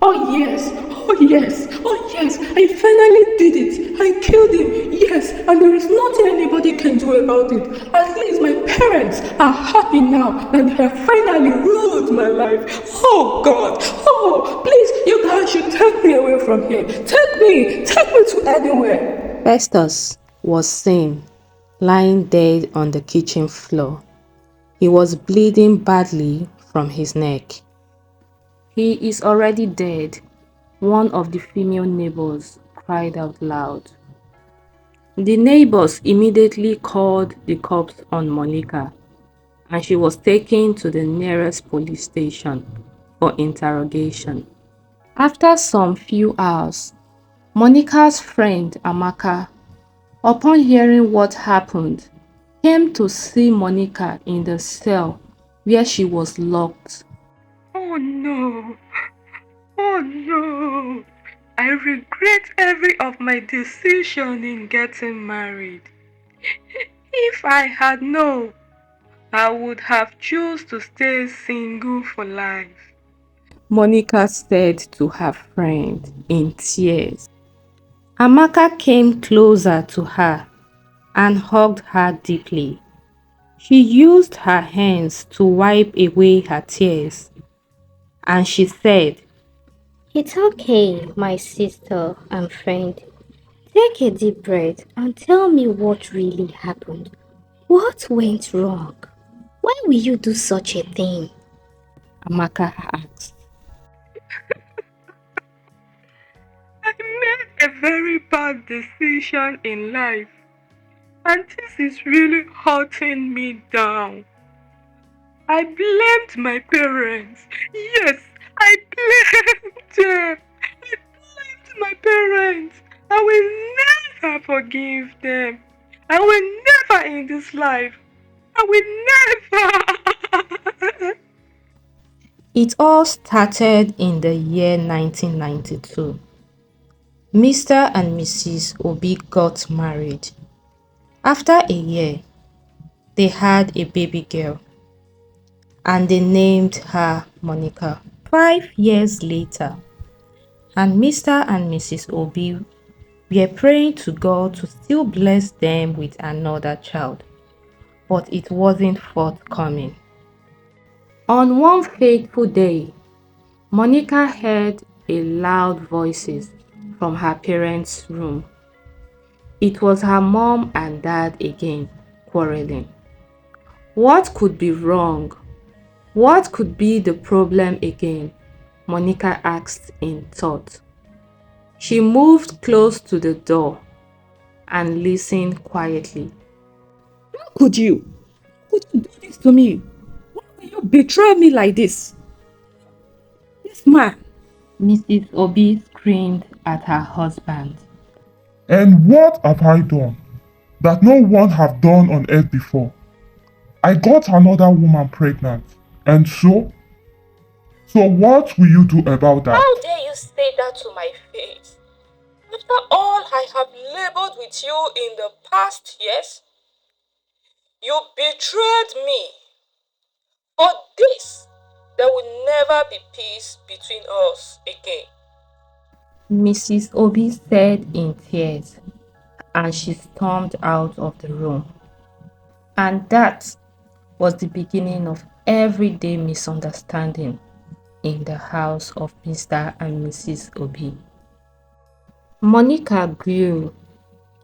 Oh yes, oh yes, oh yes, I finally did it. I killed him, yes, and there is nothing anybody can do about it. At least my parents are happy now and they have finally ruled my life. Oh God, oh, please, you guys should take me away from here. Take me to anywhere. Festus was seen lying dead on the kitchen floor. He was bleeding badly from his neck. "He is already dead," one of the female neighbors cried out loud. The neighbors immediately called the cops on Monica, and she was taken to the nearest police station for interrogation. After some few hours, Monica's friend Amaka, upon hearing what happened, came to see Monica in the cell where she was locked. Oh no, oh no. I regret every of my decision in getting married. If I had known, I would have chosen to stay single for life. Monica said to her friend in tears. Amaka came closer to her and hugged her deeply. She used her hands to wipe away her tears, and she said, It's okay, my sister and friend. Take a deep breath and tell me what really happened. What went wrong? Why will you do such a thing? Amaka asked. I made a very bad decision in life, and this is really hurting me down. I blamed my parents. Yes, I blamed them. I blamed my parents. I will never forgive them. I will never in this life. I will never. It all started in the year 1992. Mr. and Mrs. Obi got married. After a year, they had a baby girl, and they named her Monica. 5 years later, and Mr. and Mrs. Obi were praying to God to still bless them with another child, but it wasn't forthcoming. On one fateful day, Monica heard a loud voices from her parents' room. It was her mom and dad again, quarreling. What could be wrong? What could be the problem again? Monica asked in thought. She moved close to the door and listened quietly. How could you? Could you do this to me? Why will you betray me like this? This man. Mrs. Obi screamed at her husband. And what have I done that no one have done on earth before? I got another woman pregnant. And so what will you do about that? How dare you say that to my face? After all I have labored with you in the past years, you betrayed me. For this, there will never be peace between us again. Mrs. Obi said in tears, and she stormed out of the room. And that was the beginning of everyday misunderstanding in the house of Mr. and Mrs. Obi. Monica grew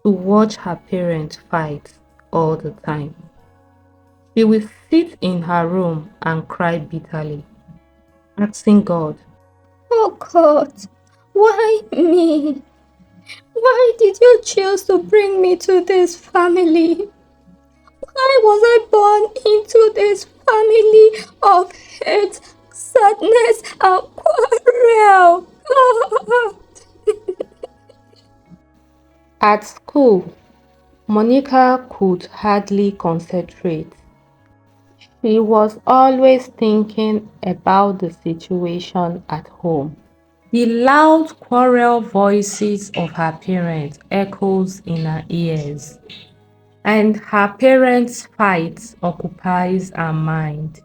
to watch her parents fight all the time. She would sit in her room and cry bitterly, asking God, Oh God, why me? Why did you choose to bring me to this family? Why was I born into this family of hate, sadness, and quarrel? God. at school, Monica could hardly concentrate. She was always thinking about the situation at home. The loud quarrel voices of her parents echoes in her ears, and her parents' fights occupies her mind.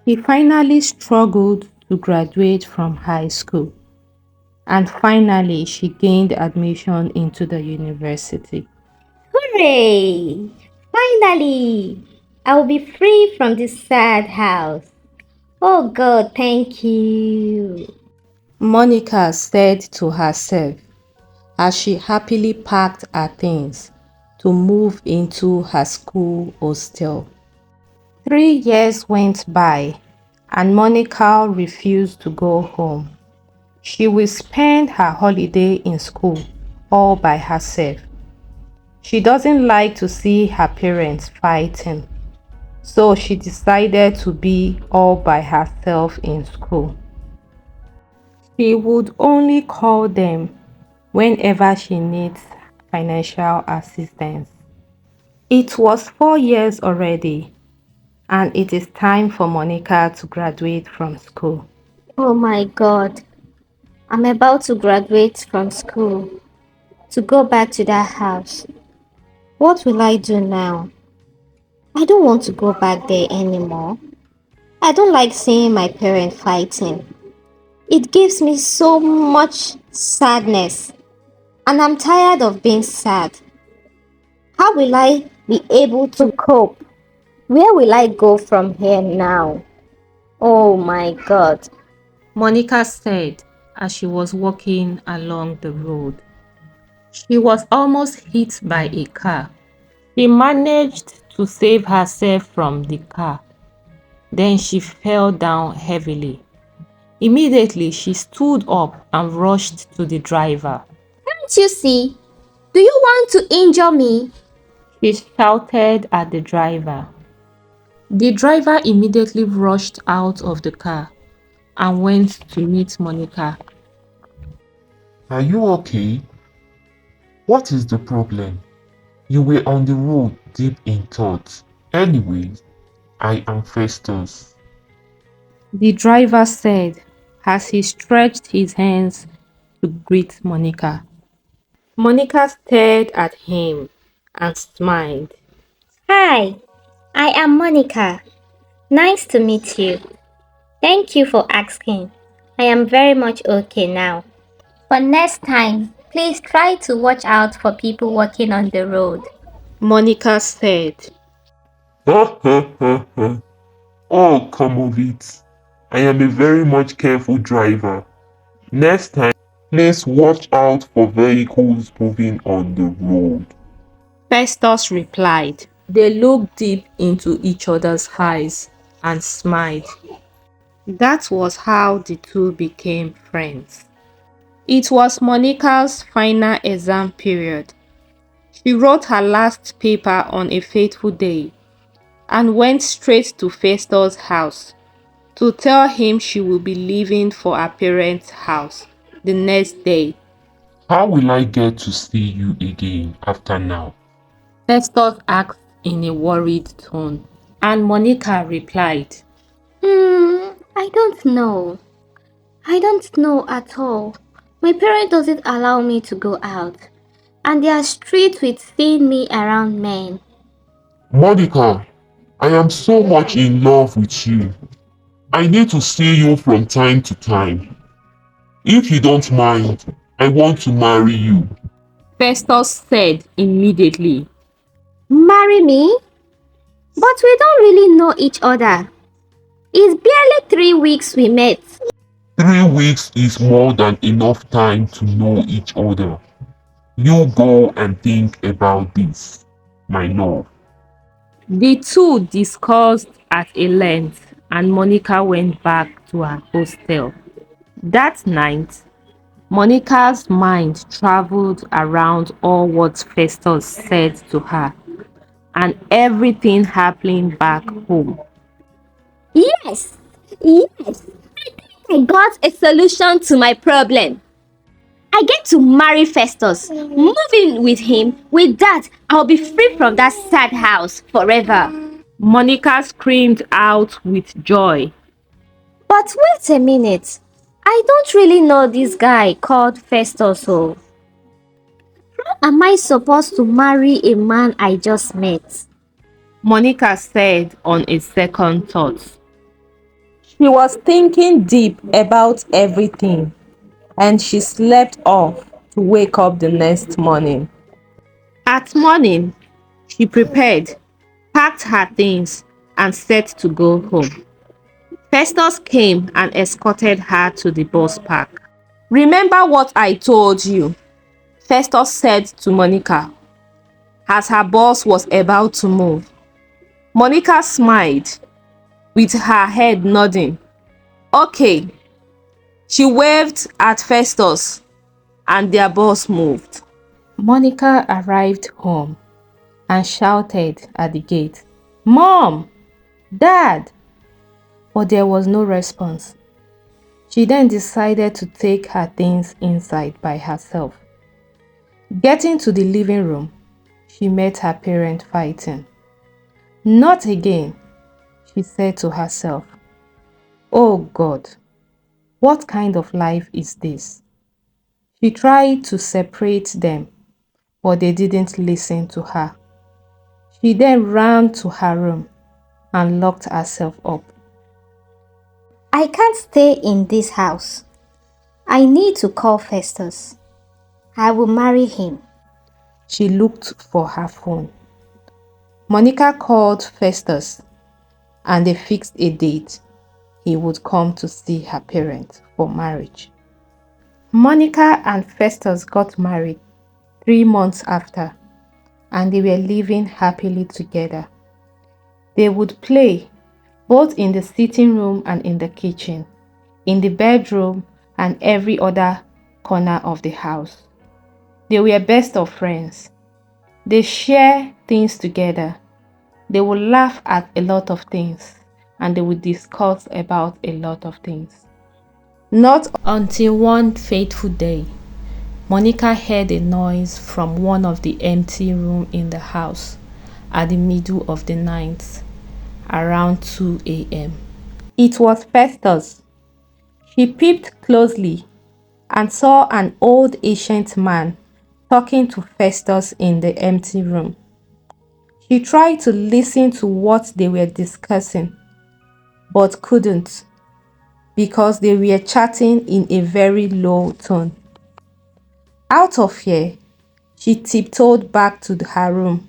She finally struggled to graduate from high school. and finally she gained admission into the university. Hooray! Finally! I will be free from this sad house. Oh God, thank you. Monica said to herself as she happily packed her things to move into her school hostel. 3 years went by and Monica refused to go home. She will spend her holiday in school all by herself. She doesn't like to see her parents fighting, so she decided to be all by herself in school. She would only call them whenever she needs financial assistance. It was 4 years already, and it is time for Monica to graduate from school. Oh my God, I'm about to graduate from school to go back to that house. What will I do now? I don't want to go back there anymore. I don't like seeing my parents fighting. It gives me so much sadness, and I'm tired of being sad. How will I be able to cope? Where will I go from here now? Oh my God. Monica said as she was walking along the road. She was almost hit by a car. She managed to save herself from the car. Then she fell down heavily. Immediately, she stood up and rushed to the driver. Can't you see? Do you want to injure me? She shouted at the driver. The driver immediately rushed out of the car and went to meet Monica. Are you okay? What is the problem? You were on the road deep in thought. Anyways, I am Festus. The driver said as he stretched his hands to greet Monica. Monica stared at him and smiled. Hi, I am Monica. Nice to meet you. Thank you for asking. I am very much okay now. But next time, please try to watch out for people walking on the road. Monica said, Ha ha ha ha. Oh, come of it. I am a very much careful driver. Next time, please watch out for vehicles moving on the road. Festus replied. They looked deep into each other's eyes and smiled. That was how the two became friends. It was Monica's final exam period. She wrote her last paper on a fateful day and went straight to Festus' house to tell him she would be leaving for her parents' house the next day. How will I get to see you again after now? Festus asked in a worried tone, and Monica replied, I don't know. I don't know at all. My parents doesn't allow me to go out, and they are strict with seeing me around men. Monica, I am so much in love with you. I need to see you from time to time. If you don't mind, I want to marry you. Festus said immediately. Marry me? But we don't really know each other. It's barely 3 weeks we met. 3 weeks is more than enough time to know each other. You go and think about this, my love. The two discussed at a length and Monica went back to her hostel. That night, Monica's mind traveled around all what Festus said to her and everything happening back home. Yes, yes. I got a solution to my problem. I get to marry Festus, move in with him. With that, I'll be free from that sad house forever. Monica screamed out with joy. But wait a minute. I don't really know this guy called Festus. So, how am I supposed to marry a man I just met? Monica said on a second thought. She was thinking deep about everything. and she slept off to wake up the next morning. At morning, she prepared, packed her things, and set to go home. Festus came and escorted her to the bus park. "Remember what I told you," Festus said to Monica as her bus was about to move. Monica smiled, with her head nodding. "Okay." She waved at Festus and their bus moved. Monica arrived home and shouted at the gate, "Mom! Dad!" But there was no response. She then decided to take her things inside by herself. Getting to the living room, she met her parents fighting. "Not again," she said to herself. "Oh God, what kind of life is this?" She tried to separate them, but they didn't listen to her. She then ran to her room and locked herself up. I can't stay in this house. I need to call Festus. I will marry him. She looked for her phone. Monica called Festus and they fixed a date he would come to see her parents for marriage. Monica and Festus got married 3 months after, and they were living happily together. They would play both in the sitting room and in the kitchen, in the bedroom and every other corner of the house. They were best of friends. They share things together. They would laugh at a lot of things and they would discuss about a lot of things. Not until one fateful day, Monica heard a noise from one of the empty rooms in the house at the middle of the night, around 2 a.m. It was Festus. She peeped closely and saw an old ancient man talking to Festus in the empty room. She tried to listen to what they were discussing, but couldn't because they were chatting in a very low tone. Out of fear, she tiptoed back to her room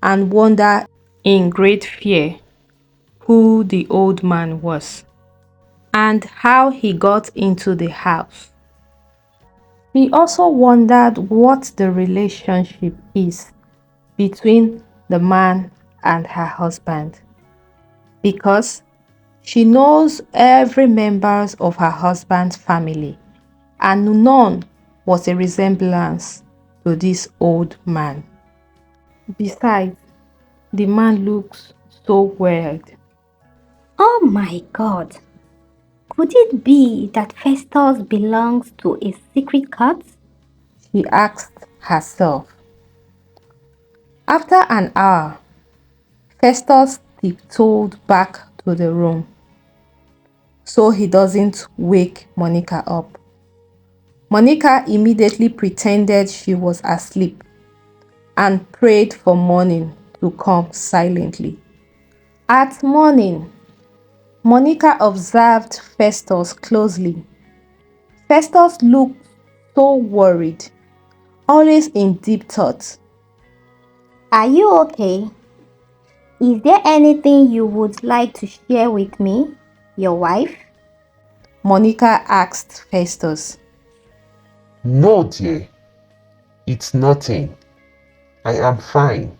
and wondered in great fear who the old man was and how he got into the house. She also wondered what the relationship is between the man and her husband, because she knows every member of her husband's family and none was a resemblance to this old man. Besides, the man looks so weird. Oh my God. Could it be that Festus belongs to a secret cult? She asked herself. After an hour, Festus tiptoed back to the room so he doesn't wake Monica up. Monica immediately pretended she was asleep and prayed for morning to come silently. At morning, Monica observed Festus closely. Festus looked so worried, always in deep thought. Are you okay? Is there anything you would like to share with me, your wife? Monica asked Festus. No, dear, it's nothing. I am fine.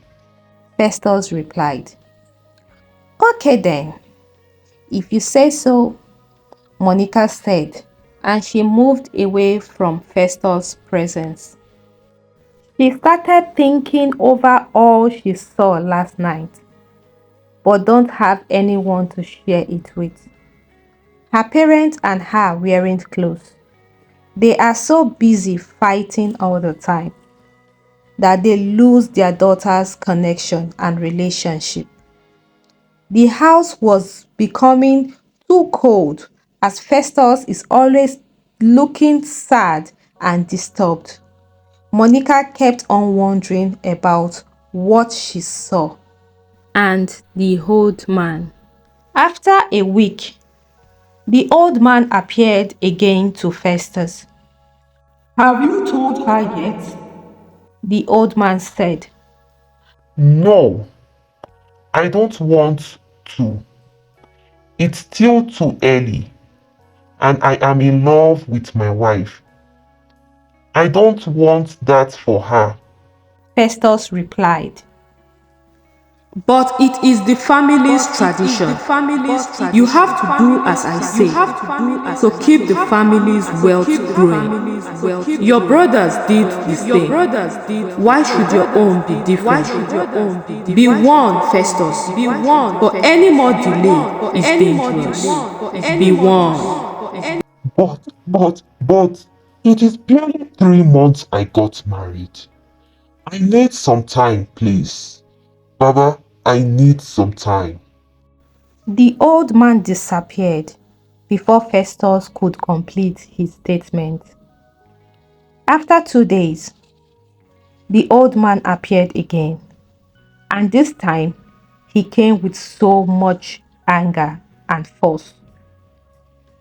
Festus replied. Okay then, if you say so, Monica said, and she moved away from Festus' presence. She started thinking over all she saw last night, but don't have anyone to share it with. Her parents and her weren't close. They are so busy fighting all the time that they lose their daughter's connection and relationship. The house was becoming too cold as Festus is always looking sad and disturbed. Monica kept on wondering about what she saw and the old man. After a week, the old man appeared again to Festus. Have you told her yet? The old man said. No, I don't want to. It's still too early, and I am in love with my wife. I don't want that for her. Festus replied. But it is the family's tradition. You have to do as I say to keep the family's wealth growing. Your brothers did the same. Why should your own be different? Be warned, Festus. For any more delay is dangerous. Be warned. But, it is barely 3 months I got married. I need some time, please. Baba, I need some time. The old man disappeared before Festus could complete his statement. After 2 days, the old man appeared again, and this time he came with so much anger and force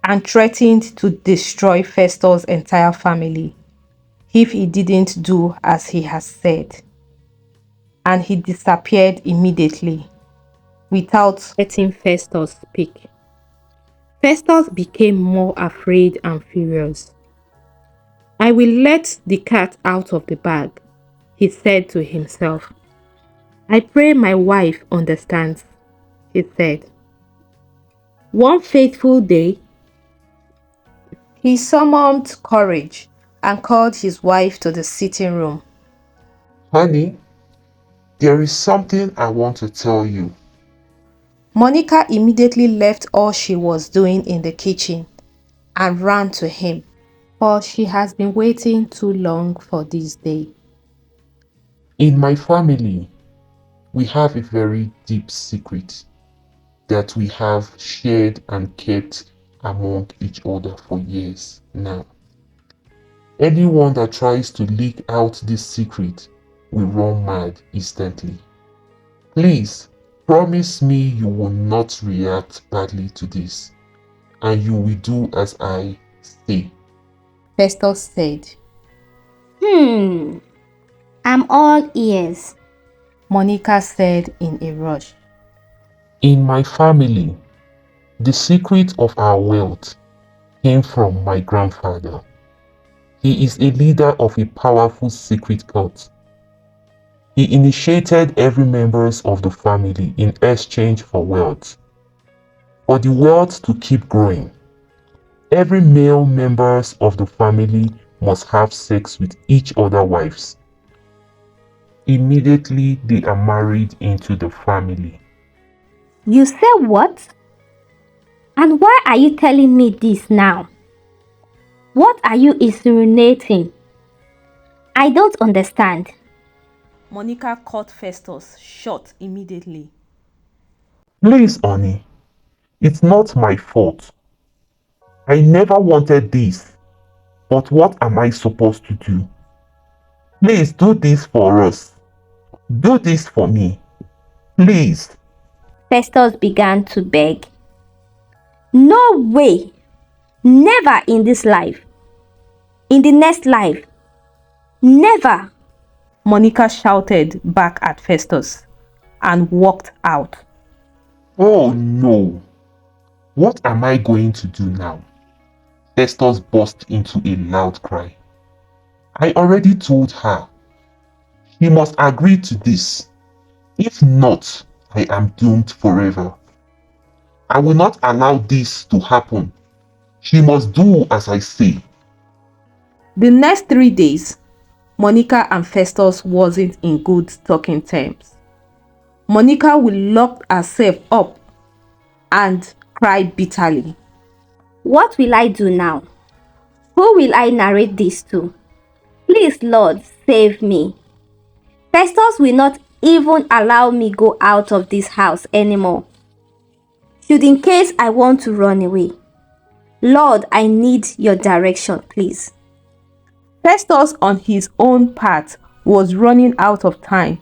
and threatened to destroy Festus' entire family if he didn't do as he has said. And he disappeared immediately without letting Festus speak. Festus became more afraid and furious. I will let the cat out of the bag, he said to himself. I pray my wife understands, he said. One fateful day, he summoned courage and called his wife to the sitting room. Honey, there is something I want to tell you. Monica immediately left all she was doing in the kitchen and ran to him, for she has been waiting too long for this day. In my family, we have a very deep secret that we have shared and kept among each other for years now. Anyone that tries to leak out this secret will run mad instantly. Please, promise me you will not react badly to this, and you will do as I say. Festus said. I'm all ears. Monica said in a rush. In my family, the secret of our wealth came from my grandfather. He is a leader of a powerful secret cult. He initiated every members of the family in exchange for wealth. For the wealth to keep growing, every male members of the family must have sex with each other wives. Immediately they are married into the family. You say what? And why are you telling me this now? What are you insinuating? I don't understand. Monica cut Festus short immediately. Please, honey, it's not my fault. I never wanted this, but what am I supposed to do? Please do this for us. Do this for me. Please. Festus began to beg. No way! Never in this life. In the next life. Never! Monica shouted back at Festus and walked out. Oh no. What am I going to do now? Festus burst into a loud cry. I already told her. She must agree to this. If not, I am doomed forever. I will not allow this to happen. She must do as I say. The next 3 days, Monica and Festus wasn't in good talking terms. Monica will lock herself up and cry bitterly. What will I do now? Who will I narrate this to? Please, Lord, save me. Festus will not even allow me go out of this house anymore. Should in case I want to run away. Lord, I need your direction, please. Festus, on his own part, was running out of time.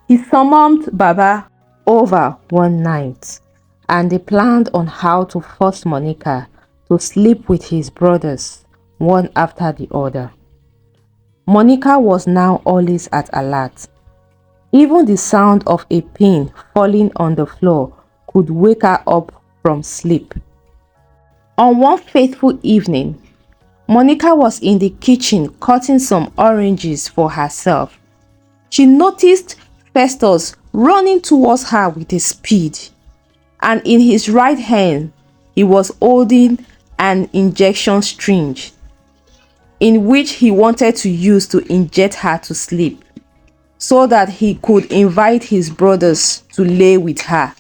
He summoned Baba over one night and they planned on how to force Monica to sleep with his brothers, one after the other. Monica was now always at alert. Even the sound of a pin falling on the floor could wake her up from sleep. On one fateful evening, Monica was in the kitchen cutting some oranges for herself. She noticed Festus running towards her with a speed, and in his right hand he was holding an injection syringe in which he wanted to use to inject her to sleep so that he could invite his brothers to lay with her.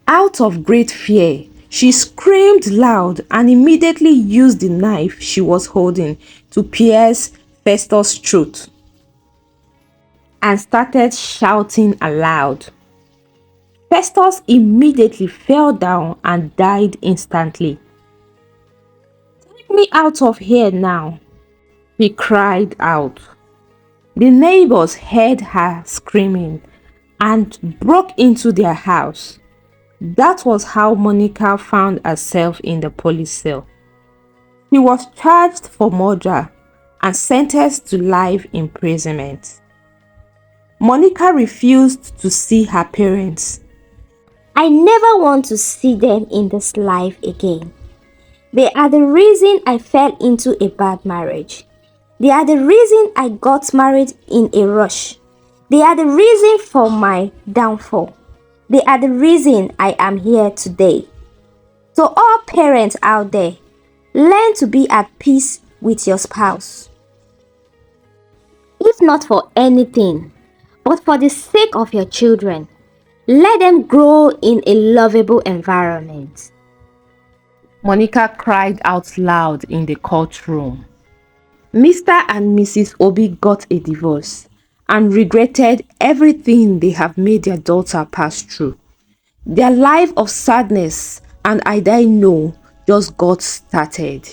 Out of great fear, she screamed loud and immediately used the knife she was holding to pierce Festus' throat and started shouting aloud. Festus immediately fell down and died instantly. "Take me out of here now," he cried out. The neighbors heard her screaming and broke into their house. That was how Monica found herself in the police cell. She was charged for murder and sentenced to life imprisonment. Monica refused to see her parents. I never want to see them in this life again. They are the reason I fell into a bad marriage. They are the reason I got married in a rush. They are the reason for my downfall. They are the reason I am here today. To all parents out there, learn to be at peace with your spouse. If not for anything, but for the sake of your children, let them grow in a lovable environment. Monica cried out loud in the courtroom. Mr. and Mrs. Obi got a divorce and regretted everything they have made their daughter pass through. Their life of sadness and I know just got started.